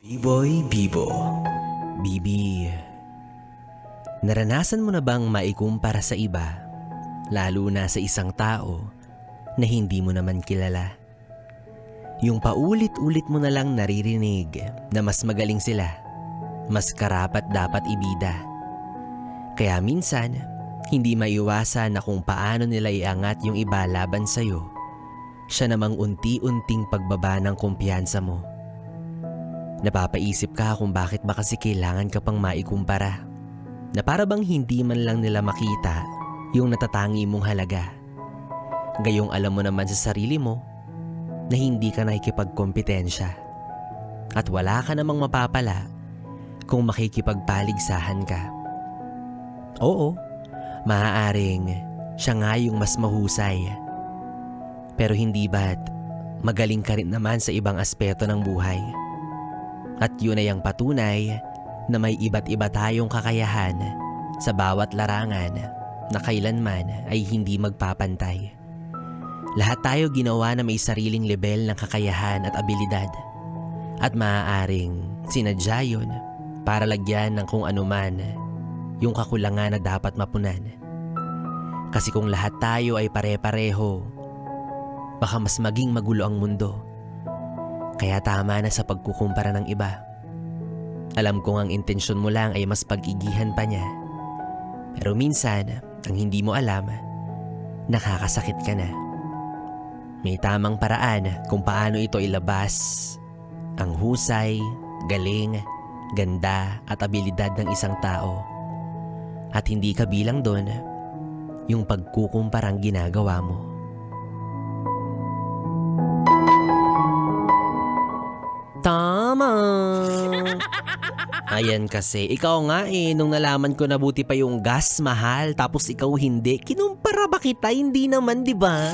B-Boy Bibo. Bibi, naranasan mo na bang maikumpara sa iba, lalo na sa isang tao na hindi mo naman kilala? Yung paulit-ulit mo na lang naririnig na mas magaling sila, mas karapat dapat ibida. Kaya minsan, hindi maiwasan na kung paano nila iangat yung iba laban sa'yo, siya namang unti-unting pagbaba ng kumpiyansa mo. Napapaisip ka kung bakit ba kasi kailangan ka pang maikumpara, na para bang hindi man lang nila makita yung natatangi mong halaga. Gayong alam mo naman sa sarili mo na hindi ka nakikipagkompetensya at wala ka namang mapapala kung makikipagpaligsahan ka. Oo, maaaring siya nga yung mas mahusay, pero hindi ba't magaling ka rin naman sa ibang aspeto ng buhay? At yun ay ang patunay na may iba't iba tayong kakayahan sa bawat larangan na kailanman ay hindi magpapantay. Lahat tayo ginawa na may sariling lebel ng kakayahan at abilidad, at maaaring sinadya yun para lagyan ng kung anuman yung kakulangan na dapat mapunan. Kasi kung lahat tayo ay pare-pareho, baka mas maging magulo ang mundo. Kaya tama na sa pagkukumpara ng iba. Alam kong ang intensyon mo lang ay mas pag-igihan pa niya. Pero minsan, ang hindi mo alam, nakakasakit ka na. May tamang paraan kung paano ito ilabas. Ang husay, galing, ganda at abilidad ng isang tao. At hindi kabilang doon yung pagkukumparang ginagawa mo. Tama! Ayan kasi, ikaw nga nung nalaman ko na buti pa yung gas mahal tapos ikaw hindi, kinumpara ba kita? Hindi naman, di ba?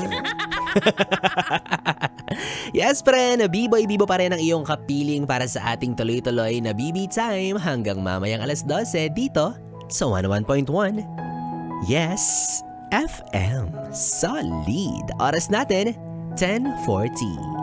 Yes, friend, B-Boy Bibo pa rin ang iyong kapiling para sa ating tuloy-tuloy na BB Time hanggang mamayang alas 12 dito sa 101.1. Yes, FM. Solid. Oras natin, 10:40.